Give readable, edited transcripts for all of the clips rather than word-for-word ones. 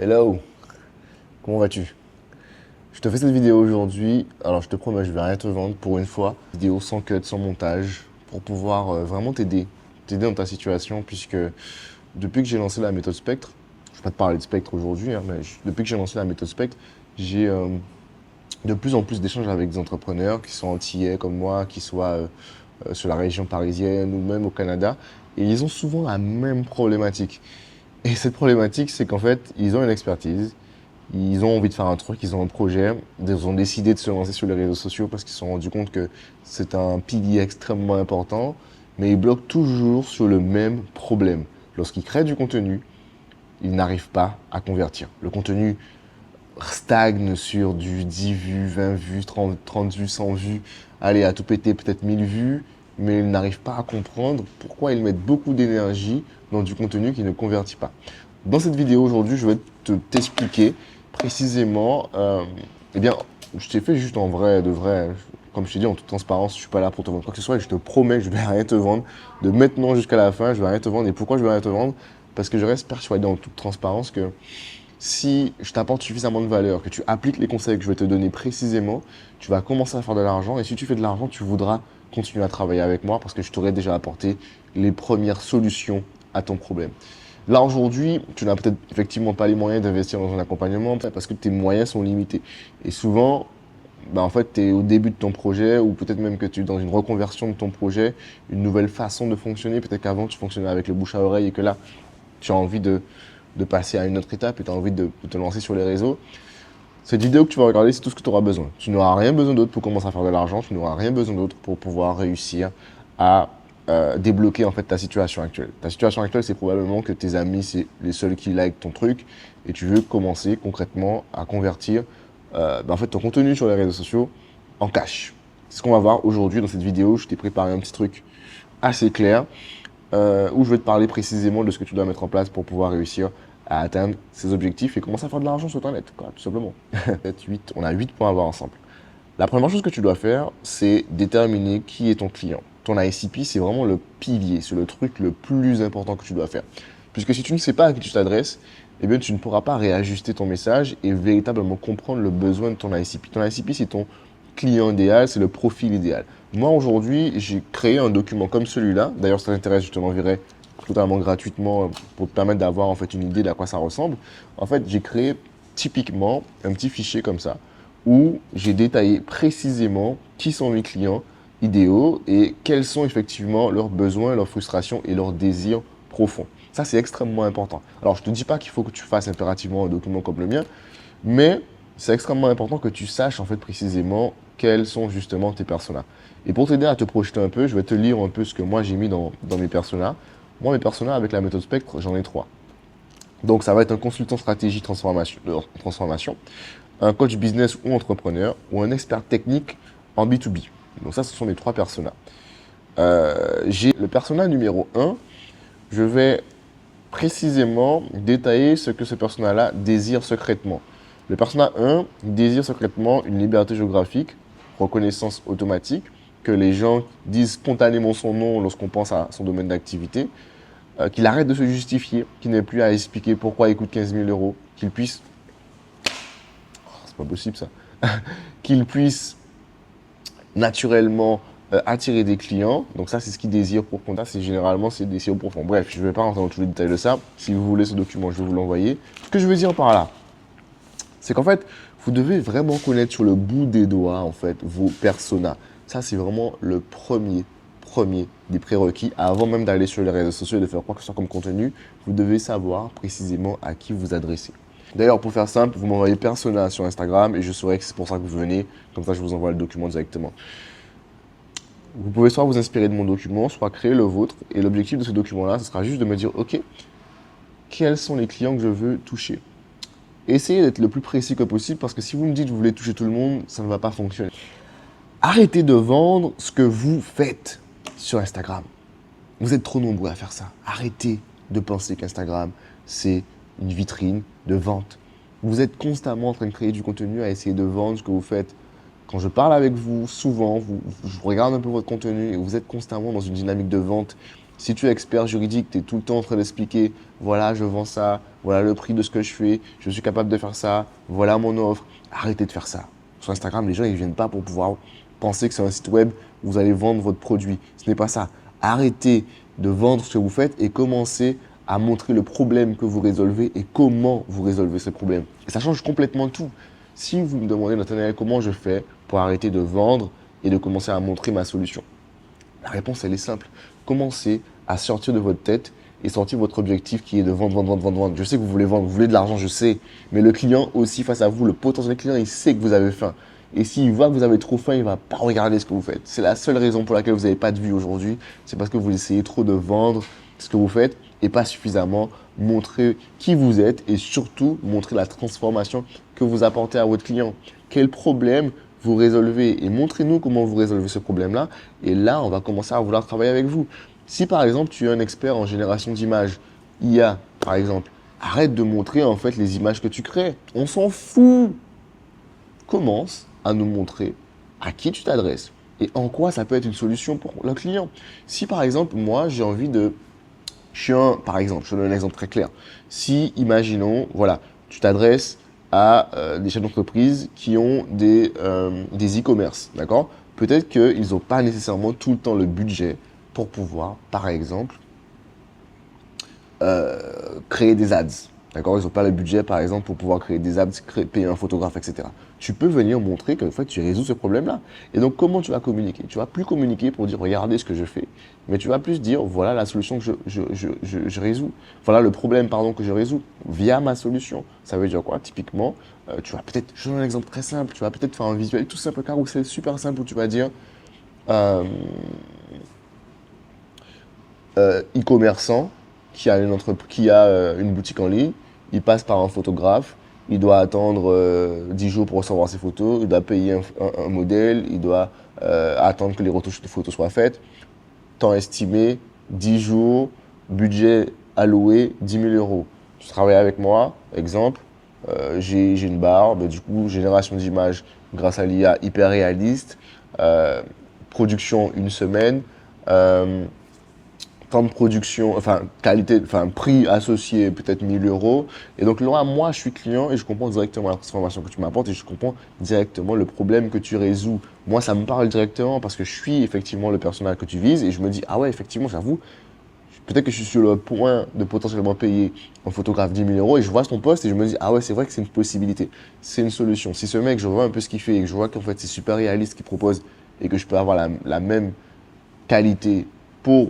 Hello, comment vas-tu? Je te fais cette vidéo aujourd'hui. Alors, je te promets, je vais rien te vendre pour une fois. Vidéo sans cut, sans montage, pour pouvoir vraiment t'aider dans ta situation, puisque depuis que j'ai lancé la méthode Spectre, je vais pas te parler de Spectre aujourd'hui, hein, mais depuis que j'ai lancé la méthode Spectre, j'ai de plus en plus d'échanges avec des entrepreneurs qui sont antillais comme moi, qui soient sur la région parisienne ou même au Canada, et ils ont souvent la même problématique. Et cette problématique, c'est qu'en fait, ils ont une expertise. Ils ont envie de faire un truc, ils ont un projet, ils ont décidé de se lancer sur les réseaux sociaux parce qu'ils se sont rendus compte que c'est un pilier extrêmement important, mais ils bloquent toujours sur le même problème. Lorsqu'ils créent du contenu, ils n'arrivent pas à convertir. Le contenu stagne sur du 10 vues, 20 vues, 30 vues, 100 vues, allez, à tout péter, peut-être 1000 vues, mais ils n'arrivent pas à comprendre pourquoi ils mettent beaucoup d'énergie dans du contenu qui ne convertit pas. Dans cette vidéo aujourd'hui, je vais t'expliquer précisément, eh bien, je t'ai fait juste en vrai, de vrai, comme je t'ai dit en toute transparence, je suis pas là pour te vendre quoi que ce soit et je te promets que je vais rien te vendre. De maintenant jusqu'à la fin, je vais rien te vendre. Et pourquoi je vais rien te vendre? Parce que je reste persuadé en toute transparence que si je t'apporte suffisamment de valeur, que tu appliques les conseils que je vais te donner précisément, tu vas commencer à faire de l'argent. Et si tu fais de l'argent, tu voudras continuer à travailler avec moi parce que je t'aurai déjà apporté les premières solutions à ton problème. Là, aujourd'hui, tu n'as peut-être effectivement pas les moyens d'investir dans un accompagnement parce que tes moyens sont limités. Et souvent, en fait, tu es au début de ton projet ou peut-être même que tu es dans une reconversion de ton projet, une nouvelle façon de fonctionner. Peut-être qu'avant, tu fonctionnais avec le bouche à oreille et que là, tu as envie de passer à une autre étape et tu as envie de te lancer sur les réseaux. Cette vidéo que tu vas regarder, c'est tout ce que tu auras besoin. Tu n'auras rien besoin d'autre pour commencer à faire de l'argent, tu n'auras rien besoin d'autre pour pouvoir réussir à débloquer en fait ta situation actuelle. Ta situation actuelle, c'est probablement que tes amis, c'est les seuls qui like ton truc et tu veux commencer concrètement à convertir en fait, ton contenu sur les réseaux sociaux en cash. C'est ce qu'on va voir aujourd'hui dans cette vidéo. Je t'ai préparé un petit truc assez clair où je vais te parler précisément de ce que tu dois mettre en place pour pouvoir réussir à atteindre ces objectifs et commencer à faire de l'argent sur ton net, quoi, tout simplement. On a 8 points à voir ensemble. La première chose que tu dois faire, c'est déterminer qui est ton client. Ton ICP, c'est vraiment le pilier, c'est le truc le plus important que tu dois faire. Puisque si tu ne sais pas à qui tu t'adresses, eh bien, tu ne pourras pas réajuster ton message et véritablement comprendre le besoin de ton ICP. Ton ICP, c'est ton client idéal, c'est le profil idéal. Moi, aujourd'hui, j'ai créé un document comme celui-là. D'ailleurs, si ça t'intéresse, je te l'enverrai totalement gratuitement pour te permettre d'avoir en fait une idée d'à quoi ça ressemble. En fait, j'ai créé typiquement un petit fichier comme ça où j'ai détaillé précisément qui sont mes clients idéaux et quels sont effectivement leurs besoins, leurs frustrations et leurs désirs profonds. Ça, c'est extrêmement important. Alors, je ne te dis pas qu'il faut que tu fasses impérativement un document comme le mien, mais c'est extrêmement important que tu saches en fait précisément quels sont justement tes personas. Et pour t'aider à te projeter un peu, je vais te lire un peu ce que moi j'ai mis dans mes personas. Moi, mes personas avec la méthode Spectre, j'en ai 3. Donc, ça va être un consultant stratégie transformation, un coach business ou entrepreneur, ou un expert technique en B2B. Donc ça, ce sont les 3 personas. J'ai le persona numéro 1, je vais précisément détailler ce que ce persona-là désire secrètement. Le persona 1 désire secrètement une liberté géographique, reconnaissance automatique, que les gens disent spontanément son nom lorsqu'on pense à son domaine d'activité, qu'il arrête de se justifier, qu'il n'ait plus à expliquer pourquoi il coûte 15 000 euros, qu'il puisse... Oh, c'est pas possible ça. Qu'il puisse naturellement attirer des clients. Donc ça, c'est ce qu'il désire pour Conta. C'est généralement ses désirs profonds. Bref, je ne vais pas rentrer dans tous les détails de ça. Si vous voulez ce document, je vais vous l'envoyer. Ce que je veux dire par là, c'est qu'en fait, vous devez vraiment connaître sur le bout des doigts, en fait, vos personas. Ça, c'est vraiment le premier des prérequis. Avant même d'aller sur les réseaux sociaux et de faire quoi que ce soit comme contenu, vous devez savoir précisément à qui vous adressez. D'ailleurs, pour faire simple, vous m'envoyez persona sur Instagram et je saurai que c'est pour ça que vous venez. Comme ça, je vous envoie le document directement. Vous pouvez soit vous inspirer de mon document, soit créer le vôtre. Et l'objectif de ce document-là, ce sera juste de me dire, OK, quels sont les clients que je veux toucher? Essayez d'être le plus précis que possible parce que si vous me dites que vous voulez toucher tout le monde, ça ne va pas fonctionner. Arrêtez de vendre ce que vous faites sur Instagram. Vous êtes trop nombreux à faire ça. Arrêtez de penser qu'Instagram, c'est une vitrine de vente. Vous êtes constamment en train de créer du contenu à essayer de vendre ce que vous faites. Quand je parle avec vous, souvent, je regarde un peu votre contenu et vous êtes constamment dans une dynamique de vente Si tu es expert juridique, tu es tout le temps en train d'expliquer, voilà, je vends ça, voilà le prix de ce que je fais, je suis capable de faire ça, voilà mon offre. Arrêtez de faire ça. Sur Instagram, les gens, ils ne viennent pas pour pouvoir penser que c'est un site web où vous allez vendre votre produit. Ce n'est pas ça. Arrêtez de vendre ce que vous faites et commencez à montrer le problème que vous résolvez et comment vous résolvez ce problème. Et ça change complètement tout. Si vous me demandez, Nathanaël, comment je fais pour arrêter de vendre et de commencer à montrer ma solution, la réponse, elle est simple. Commencez à sortir de votre tête et sortir votre objectif qui est de vendre, vendre, vendre, vendre, vendre. Je sais que vous voulez vendre, vous voulez de l'argent, je sais. Mais le client aussi, face à vous, le potentiel client, il sait que vous avez faim. Et s'il voit que vous avez trop faim, il ne va pas regarder ce que vous faites. C'est la seule raison pour laquelle vous n'avez pas de vue aujourd'hui. C'est parce que vous essayez trop de vendre ce que vous faites et pas suffisamment montrer qui vous êtes et surtout montrer la transformation que vous apportez à votre client. Quel problème vous résolvez et montrez-nous comment vous résolvez ce problème-là. Et là, on va commencer à vouloir travailler avec vous. Si par exemple, tu es un expert en génération d'images, IA par exemple, arrête de montrer en fait les images que tu crées. On s'en fout. Commence à nous montrer à qui tu t'adresses et en quoi ça peut être une solution pour le client. Si par exemple, moi, j'ai envie de… par exemple, je donne un exemple très clair. Si, imaginons, voilà, tu t'adresses à des chefs d'entreprise qui ont des e-commerce, d'accord? Peut-être qu'ils n'ont pas nécessairement tout le temps le budget pour pouvoir, par exemple, créer des ads. D'accord? Ils n'ont pas le budget, par exemple, pour pouvoir créer des ads, payer un photographe, etc. Tu peux venir montrer qu'en fait, tu résous ce problème-là. Et donc, comment tu vas communiquer? Tu vas plus communiquer pour dire, regardez ce que je fais, mais tu vas plus dire, voilà la solution que je résous. Voilà le problème, pardon, que je résous via ma solution. Ça veut dire quoi? Typiquement, tu vas peut-être, je donne un exemple très simple, tu vas peut-être faire un visuel tout simple, carousel super simple où tu vas dire, e-commerçant qui a une boutique en ligne, il passe par un photographe, il doit attendre 10 jours pour recevoir ses photos, il doit payer un modèle, il doit attendre que les retouches de photos soient faites. Temps estimé, 10 jours, budget alloué, 10 000 euros. Tu travailles avec moi, exemple, j'ai une barre, du coup, génération d'images grâce à l'IA hyper réaliste, production une semaine, temps de production, enfin qualité, enfin prix associé peut-être 1000 euros. Et donc là, moi, je suis client et je comprends directement la transformation que tu m'apportes et je comprends directement le problème que tu résous. Moi, ça me parle directement parce que je suis effectivement le personnel que tu vises et je me dis, ah ouais, effectivement, j'avoue, peut-être que je suis sur le point de potentiellement payer un photographe 10 000 euros et je vois ton poste et je me dis, ah ouais, c'est vrai que c'est une possibilité, c'est une solution. Si ce mec, je vois un peu ce qu'il fait et que je vois qu'en fait, c'est super réaliste ce qu'il propose et que je peux avoir la même qualité pour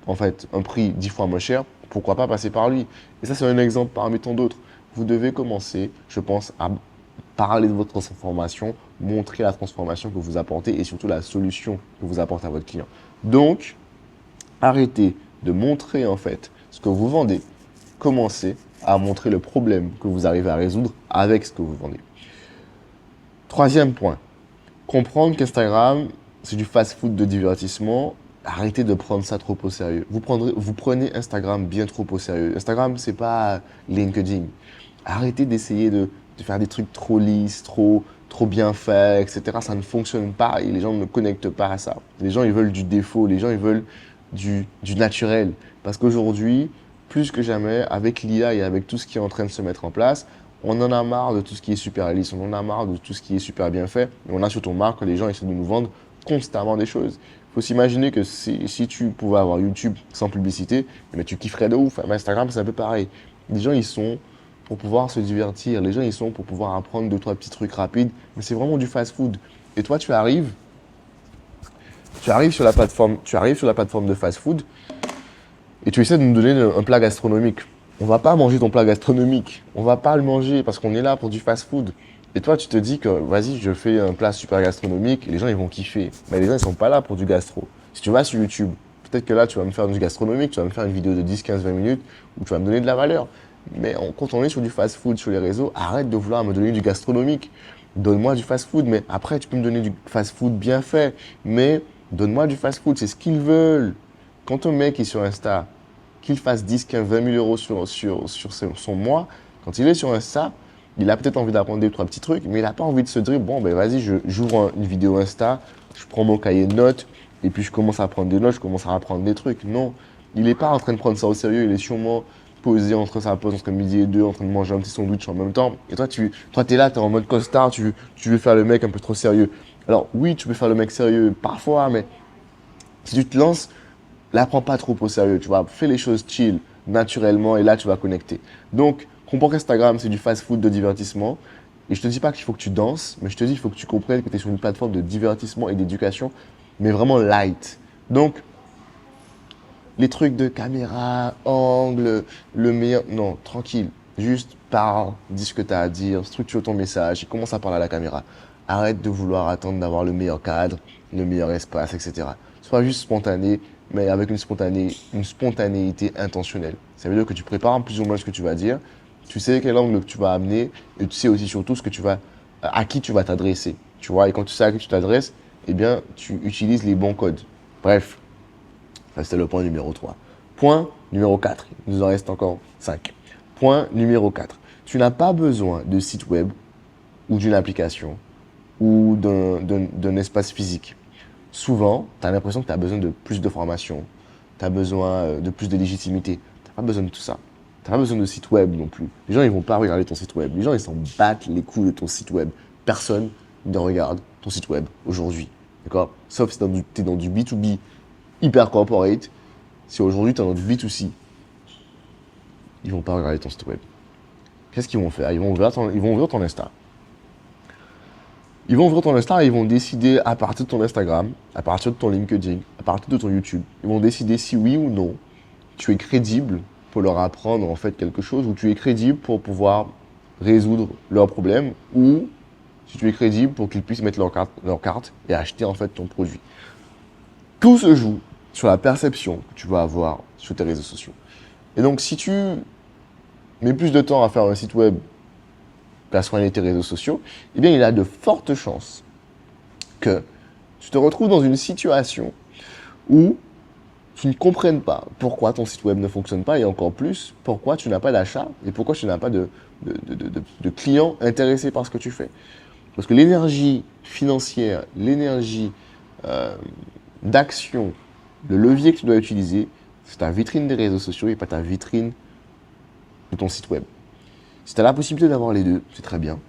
en fait un prix 10 fois moins cher, pourquoi pas passer par lui? Et ça, c'est un exemple parmi tant d'autres. Vous devez commencer, je pense, à parler de votre transformation, montrer la transformation que vous apportez et surtout la solution que vous apportez à votre client. Donc, arrêtez de montrer en fait ce que vous vendez, commencez à montrer le problème que vous arrivez à résoudre avec ce que vous vendez. Troisième point, comprendre qu'Instagram, c'est du fast-food de divertissement. Arrêtez de prendre ça trop au sérieux. Vous prenez Instagram bien trop au sérieux. Instagram, c'est pas LinkedIn. Arrêtez d'essayer de faire des trucs trop lisses, trop bien faits, etc. Ça ne fonctionne pas et les gens ne connectent pas à ça. Les gens, ils veulent du défaut. Les gens, ils veulent du naturel. Parce qu'aujourd'hui, plus que jamais, avec l'IA et avec tout ce qui est en train de se mettre en place, on en a marre de tout ce qui est super lisse, on en a marre de tout ce qui est super bien fait. Et on a surtout marre que les gens essaient de nous vendre constamment des choses. Il faut s'imaginer que si tu pouvais avoir YouTube sans publicité, mais tu kifferais de ouf. Mais Instagram, c'est un peu pareil. Les gens, ils sont pour pouvoir se divertir. Les gens, ils sont pour pouvoir apprendre 2-3 petits trucs rapides. Mais c'est vraiment du fast-food. Et toi, tu arrives sur la plateforme de fast-food et tu essaies de nous donner un plat gastronomique. On va pas manger ton plat gastronomique. On va pas le manger parce qu'on est là pour du fast-food. Et toi, tu te dis que vas-y, je fais un plat super gastronomique et les gens, ils vont kiffer. Mais les gens, ils sont pas là pour du gastro. Si tu vas sur YouTube, peut-être que là, tu vas me faire du gastronomique, tu vas me faire une vidéo de 10, 15, 20 minutes où tu vas me donner de la valeur. Mais quand on est sur du fast-food sur les réseaux, arrête de vouloir me donner du gastronomique. Donne-moi du fast-food, mais après, tu peux me donner du fast-food bien fait. Mais donne-moi du fast-food, c'est ce qu'ils veulent. Quand un mec est sur Insta, qu'il fasse 10, 15, 20 000 euros sur son mois, quand il est sur Insta, il a peut-être envie d'apprendre 2-3 petits trucs, mais il n'a pas envie de se dire, bon, ben vas-y, j'ouvre une vidéo Insta, je prends mon cahier de notes et puis je commence à prendre des notes, je commence à apprendre des trucs. Non, il n'est pas en train de prendre ça au sérieux, il est sûrement posé entre sa pause entre midi et deux, en train de manger un petit sandwich en même temps. Et toi, t'es là, t'es en mode costard, tu veux faire le mec un peu trop sérieux. Alors oui, tu peux faire le mec sérieux parfois, mais si tu te lances, la prends pas trop au sérieux, tu vois. Fais les choses chill, naturellement, et là, tu vas connecter. Donc, comprends qu'Instagram, c'est du fast-food de divertissement. Et je te dis pas qu'il faut que tu danses, mais je te dis qu'il faut que tu comprennes que tu es sur une plateforme de divertissement et d'éducation, mais vraiment light. Donc, les trucs de caméra, angle, le meilleur. Non, tranquille. Juste parle, dis ce que tu as à dire, structure ton message et commence à parler à la caméra. Arrête de vouloir attendre d'avoir le meilleur cadre, le meilleur espace, etc. Sois juste spontané, mais avec une spontanéité intentionnelle. Ça veut dire que tu prépares plus ou moins ce que tu vas dire, tu sais quel angle que tu vas amener et tu sais aussi surtout à qui tu vas t'adresser. Tu vois, et quand tu sais à qui tu t'adresses, eh bien, tu utilises les bons codes. Bref, ça, c'était le point numéro 3. Point numéro 4. Il nous en reste encore 5. Point numéro 4. Tu n'as pas besoin de site web ou d'une application ou d'un espace physique. Souvent, tu as l'impression que tu as besoin de plus de formation, tu as besoin de plus de légitimité. Tu n'as pas besoin de tout ça. Tu n'as pas besoin de site web non plus. Les gens, ils vont pas regarder ton site web. Les gens, ils s'en battent les couilles de ton site web. Personne ne regarde ton site web aujourd'hui. D'accord? Sauf si tu es dans du B2B hyper corporate. Si aujourd'hui tu es dans du B2C, ils vont pas regarder ton site web. Qu'est-ce qu'ils vont faire? Ils vont ouvrir ton Insta. Ils vont ouvrir ton Insta et ils vont décider à partir de ton Instagram, à partir de ton LinkedIn, à partir de ton YouTube, ils vont décider si oui ou non tu es crédible pour leur apprendre en fait quelque chose ou tu es crédible pour pouvoir résoudre leurs problèmes ou si tu es crédible pour qu'ils puissent mettre leur carte et acheter en fait ton produit. Tout se joue sur la perception que tu vas avoir sur tes réseaux sociaux. Et donc, si tu mets plus de temps à faire un site web qu'à soigner tes réseaux sociaux, eh bien, il y a de fortes chances que tu te retrouves dans une situation où tu ne comprennes pas pourquoi ton site web ne fonctionne pas et encore plus, pourquoi tu n'as pas d'achat et pourquoi tu n'as pas de clients intéressés par ce que tu fais. Parce que l'énergie financière, l'énergie d'action, le levier que tu dois utiliser, c'est ta vitrine des réseaux sociaux et pas ta vitrine de ton site web. Si tu as la possibilité d'avoir les deux, c'est très bien.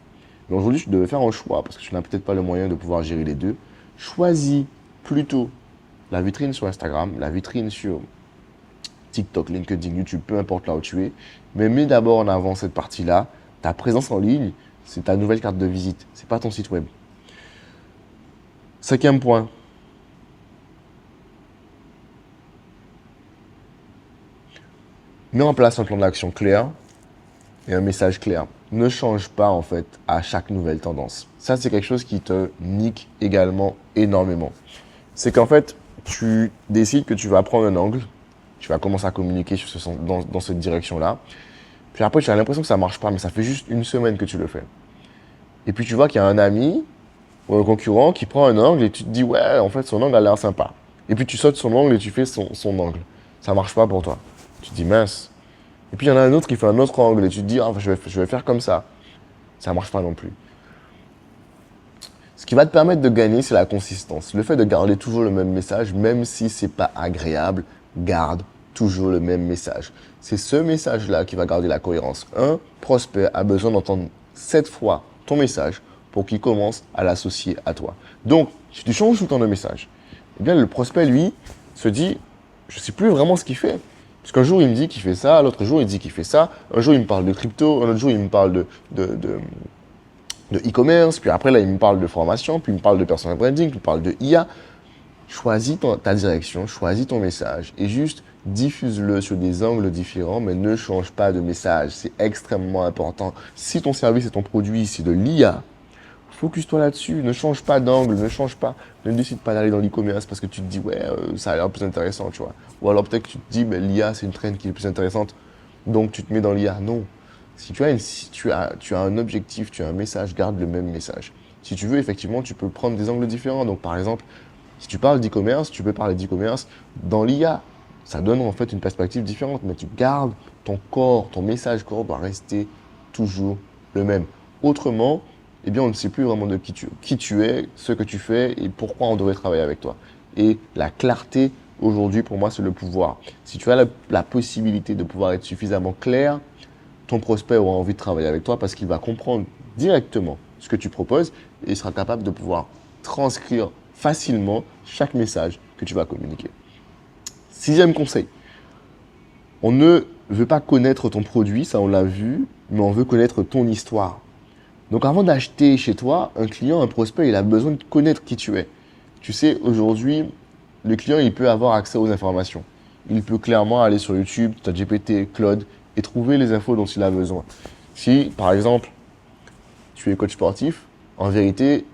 Mais aujourd'hui, tu devais faire un choix parce que tu n'as peut-être pas le moyen de pouvoir gérer les deux. Choisis plutôt la vitrine sur Instagram, la vitrine sur TikTok, LinkedIn, YouTube, peu importe là où tu es. Mais mets d'abord en avant cette partie-là. Ta présence en ligne, c'est ta nouvelle carte de visite. Ce n'est pas ton site web. 5e point. Mets en place un plan d'action clair et un message clair. Ne change pas en fait à chaque nouvelle tendance. Ça, c'est quelque chose qui te nique également énormément. C'est qu'en fait, tu décides que tu vas prendre un angle, tu vas commencer à communiquer dans cette direction-là. Puis après, tu as l'impression que ça ne marche pas, mais ça fait juste une semaine que tu le fais. Et puis tu vois qu'il y a un ami ou un concurrent qui prend un angle et tu te dis, ouais, en fait, son angle a l'air sympa. Et puis tu sautes son angle et tu fais son angle. Ça ne marche pas pour toi. Tu te dis, mince. Et puis il y en a un autre qui fait un autre angle et tu te dis, ah, je vais faire comme ça. Ça ne marche pas non plus. Ce qui va te permettre de gagner, c'est la consistance. Le fait de garder toujours le même message, même si ce n'est pas agréable, garde toujours le même message. C'est ce message-là qui va garder la cohérence. Un prospect a besoin d'entendre 7 fois ton message pour qu'il commence à l'associer à toi. Donc, si tu changes tout le temps de message, eh bien, le prospect, lui, se dit, je ne sais plus vraiment ce qu'il fait. Parce qu'un jour, il me dit qu'il fait ça, l'autre jour, il dit qu'il fait ça. Un jour, il me parle de crypto, un autre jour, il me parle de e-commerce, puis après, là, il me parle de formation, puis il me parle de personal branding, puis il me parle de IA. Choisis ta direction, choisis ton message et juste diffuse-le sur des angles différents, mais ne change pas de message. C'est extrêmement important. Si ton service et ton produit, c'est de l'IA, focus-toi là-dessus. Ne change pas d'angle, ne change pas. Ne décide pas d'aller dans l'e-commerce parce que tu te dis, ouais, ça a l'air plus intéressant, tu vois. Ou alors peut-être que tu te dis, l'IA, c'est une trend qui est plus intéressante, donc tu te mets dans l'IA. Non. Si tu as un objectif, tu as un message, garde le même message. Si tu veux, effectivement, tu peux prendre des angles différents. Donc, par exemple, si tu parles d'e-commerce, tu peux parler d'e-commerce dans l'IA. Ça donne en fait une perspective différente, mais tu gardes ton corps, ton message corps doit rester toujours le même. Autrement, eh bien, on ne sait plus vraiment de qui tu es, ce que tu fais et pourquoi on devrait travailler avec toi. Et la clarté, aujourd'hui, pour moi, c'est le pouvoir. Si tu as la possibilité de pouvoir être suffisamment clair, ton prospect aura envie de travailler avec toi parce qu'il va comprendre directement ce que tu proposes et il sera capable de pouvoir transcrire facilement chaque message que tu vas communiquer. Sixième conseil, on ne veut pas connaître ton produit, ça on l'a vu, mais on veut connaître ton histoire. Donc avant d'acheter chez toi, un client, un prospect, il a besoin de connaître qui tu es. Tu sais, aujourd'hui, le client, il peut avoir accès aux informations. Il peut clairement aller sur YouTube, ChatGPT, Claude, et trouver les infos dont il a besoin. Si, par exemple, tu es coach sportif, en vérité,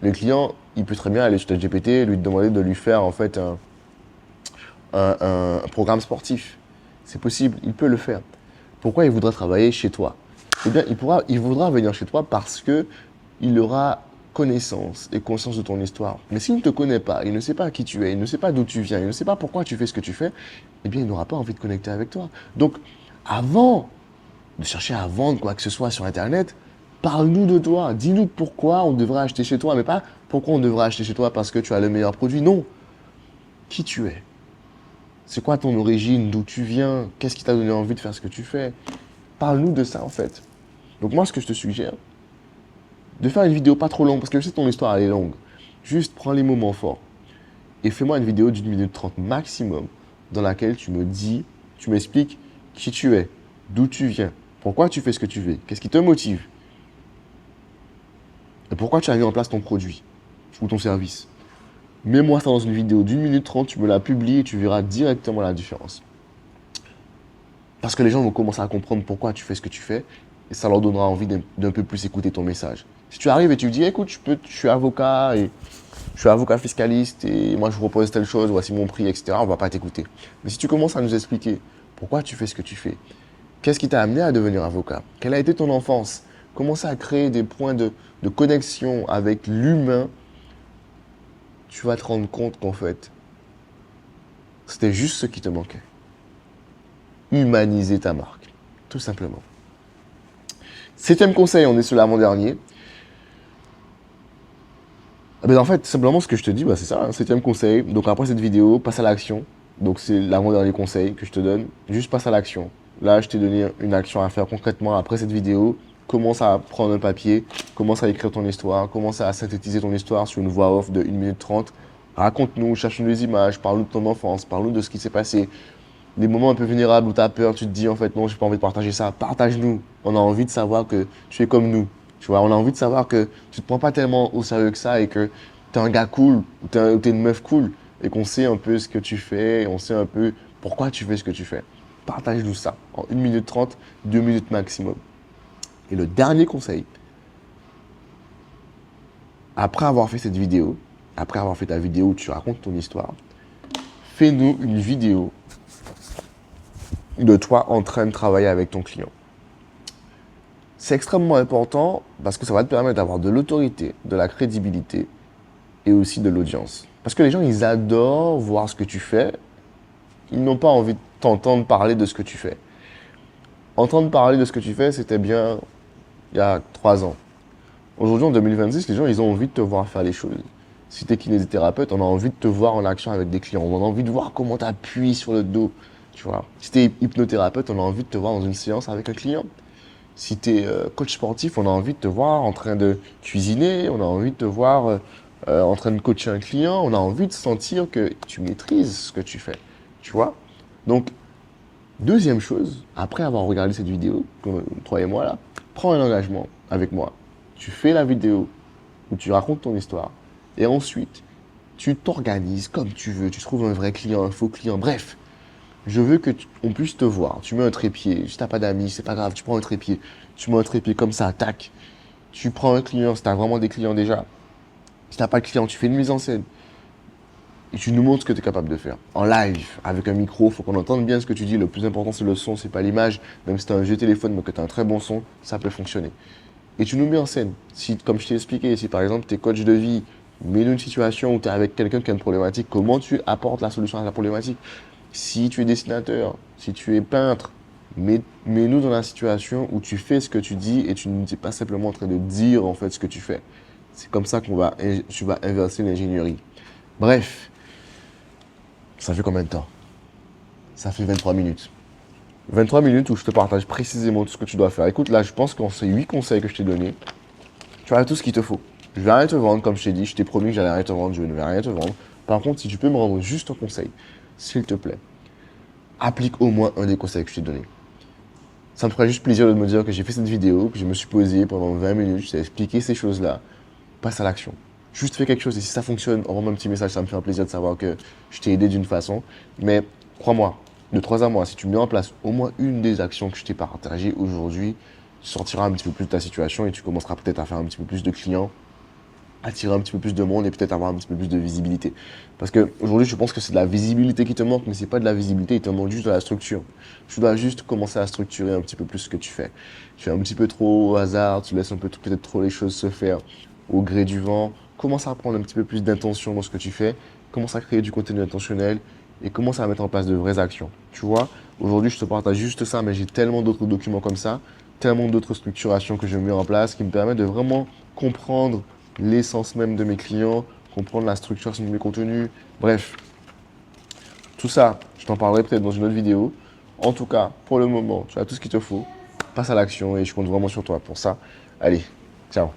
le client, il peut très bien aller sur ChatGPT et lui demander de lui faire en fait un programme sportif. C'est possible, il peut le faire. Pourquoi il voudra travailler chez toi? Eh bien, il voudra venir chez toi parce que il aura connaissance et conscience de ton histoire. Mais s'il ne te connaît pas, il ne sait pas qui tu es, il ne sait pas d'où tu viens, il ne sait pas pourquoi tu fais ce que tu fais, eh bien, il n'aura pas envie de connecter avec toi. Donc, avant de chercher à vendre quoi que ce soit sur Internet, parle-nous de toi. Dis-nous pourquoi on devrait acheter chez toi, mais pas pourquoi on devrait acheter chez toi parce que tu as le meilleur produit. Non. Qui tu es? C'est quoi ton origine? D'où tu viens? Qu'est-ce qui t'a donné envie de faire ce que tu fais? Parle-nous de ça, en fait. Donc moi, ce que je te suggère, de faire une vidéo pas trop longue, parce que je sais que ton histoire, elle est longue. Juste prends les moments forts et fais-moi une vidéo d'une minute 30 maximum dans laquelle tu me dis, tu m'expliques qui tu es, d'où tu viens, pourquoi tu fais ce que tu fais, qu'est-ce qui te motive et pourquoi tu as mis en place ton produit ou ton service. Mets-moi ça dans une vidéo d'une minute 30, tu me la publies et tu verras directement la différence. Parce que les gens vont commencer à comprendre pourquoi tu fais ce que tu fais et ça leur donnera envie d'un peu plus écouter ton message. Si tu arrives et tu dis, écoute, je suis avocat et je suis avocat fiscaliste et moi je vous propose telle chose, voici mon prix, etc., on ne va pas t'écouter. Mais si tu commences à nous expliquer pourquoi tu fais ce que tu fais, qu'est-ce qui t'a amené à devenir avocat, quelle a été ton enfance, commencer à créer des points de connexion avec l'humain, tu vas te rendre compte qu'en fait, c'était juste ce qui te manquait. Humaniser ta marque, tout simplement. Septième conseil, on est sur l'avant-dernier. En fait, simplement ce que je te dis, c'est ça, hein, septième conseil. Donc après cette vidéo, passe à l'action. Donc c'est l'avant-dernier conseil que je te donne. Juste passe à l'action. Là, je t'ai donné une action à faire concrètement après cette vidéo. Commence à prendre un papier, commence à écrire ton histoire, commence à synthétiser ton histoire sur une voix off de 1 minute 30. Raconte-nous, cherche-nous des images, parle-nous de ton enfance, parle-nous de ce qui s'est passé. Des moments un peu vulnérables où tu as peur, tu te dis en fait non, j'ai pas envie de partager ça. Partage-nous. On a envie de savoir que tu es comme nous. Tu vois, on a envie de savoir que tu te prends pas tellement au sérieux que ça et que tu es un gars cool, ou tu es une meuf cool et qu'on sait un peu ce que tu fais, et on sait un peu pourquoi tu fais ce que tu fais. Partage-nous ça en 1 minute 30, 2 minutes maximum. Et le dernier conseil, après avoir fait cette vidéo, après avoir fait ta vidéo où tu racontes ton histoire, fais-nous une vidéo de toi en train de travailler avec ton client. C'est extrêmement important parce que ça va te permettre d'avoir de l'autorité, de la crédibilité et aussi de l'audience. Parce que les gens, ils adorent voir ce que tu fais. Ils n'ont pas envie de t'entendre parler de ce que tu fais. Entendre parler de ce que tu fais, c'était bien il y a 3 ans. Aujourd'hui, en 2026, les gens, ils ont envie de te voir faire les choses. Si tu es kinésithérapeute, on a envie de te voir en action avec des clients. On a envie de voir comment tu appuies sur le dos. Tu vois. Si tu es hypnothérapeute, on a envie de te voir dans une séance avec un client. Si tu es coach sportif, on a envie de te voir en train de cuisiner, on a envie de te voir en train de coacher un client, on a envie de sentir que tu maîtrises ce que tu fais. Tu vois. Donc, deuxième chose, après avoir regardé cette vidéo, toi et moi là, prends un engagement avec moi. Tu fais la vidéo où tu racontes ton histoire et ensuite, tu t'organises comme tu veux. Tu trouves un vrai client, un faux client, bref. Je veux qu'on puisse te voir. Tu mets un trépied. Si tu n'as pas d'amis, c'est pas grave. Tu prends un trépied. Tu mets un trépied comme ça, tac. Tu prends un client si tu as vraiment des clients déjà. Si tu n'as pas de client, tu fais une mise en scène. Et tu nous montres ce que tu es capable de faire. En live, avec un micro, il faut qu'on entende bien ce que tu dis. Le plus important, c'est le son, c'est pas l'image. Même si tu as un vieux téléphone, mais que tu as un très bon son, ça peut fonctionner. Et tu nous mets en scène. Si, comme je t'ai expliqué, si par exemple tu es coach de vie, mets-nous une situation où tu es avec quelqu'un qui a une problématique, comment tu apportes la solution à la problématique. Si tu es dessinateur, si tu es peintre, mets-nous dans la situation où tu fais ce que tu dis et tu n'es pas simplement en train de dire en fait ce que tu fais. C'est comme ça tu vas inverser l'ingénierie. Bref, Ça fait combien de temps? Ça fait 23 minutes. 23 minutes où je te partage précisément tout ce que tu dois faire. Écoute, là, je pense qu'en ces 8 conseils que je t'ai donnés, tu as tout ce qu'il te faut. Je vais rien te vendre, comme je t'ai dit. Je t'ai promis que j'allais rien te vendre. Je ne vais rien te vendre. Par contre, si tu peux me rendre juste un conseil, s'il te plaît, applique au moins un des conseils que je t'ai donné. Ça me ferait juste plaisir de me dire que j'ai fait cette vidéo, que je me suis posé pendant 20 minutes, je t'ai expliqué ces choses-là. Passe à l'action. Juste fais quelque chose et si ça fonctionne, envoie-moi un petit message, ça me fait un plaisir de savoir que je t'ai aidé d'une façon. Mais crois-moi, de 3 à mois, si tu mets en place au moins une des actions que je t'ai partagées aujourd'hui, tu sortiras un petit peu plus de ta situation et tu commenceras peut-être à faire un petit peu plus de clients, attirer un petit peu plus de monde et peut-être avoir un petit peu plus de visibilité. Parce qu'aujourd'hui, je pense que c'est de la visibilité qui te manque, mais c'est pas de la visibilité, il te manque juste de la structure. Tu dois juste commencer à structurer un petit peu plus ce que tu fais. Tu fais un petit peu trop au hasard, tu laisses un peu peut-être trop les choses se faire au gré du vent. Commence à prendre un petit peu plus d'intention dans ce que tu fais, commence à créer du contenu intentionnel et commence à mettre en place de vraies actions. Tu vois, aujourd'hui, je te partage juste ça, mais j'ai tellement d'autres documents comme ça, tellement d'autres structurations que je mets en place qui me permettent de vraiment comprendre l'essence même de mes clients, comprendre la structuration de mes contenus. Bref, tout ça, je t'en parlerai peut-être dans une autre vidéo. En tout cas, pour le moment, tu as tout ce qu'il te faut. Passe à l'action et je compte vraiment sur toi pour ça. Allez, ciao.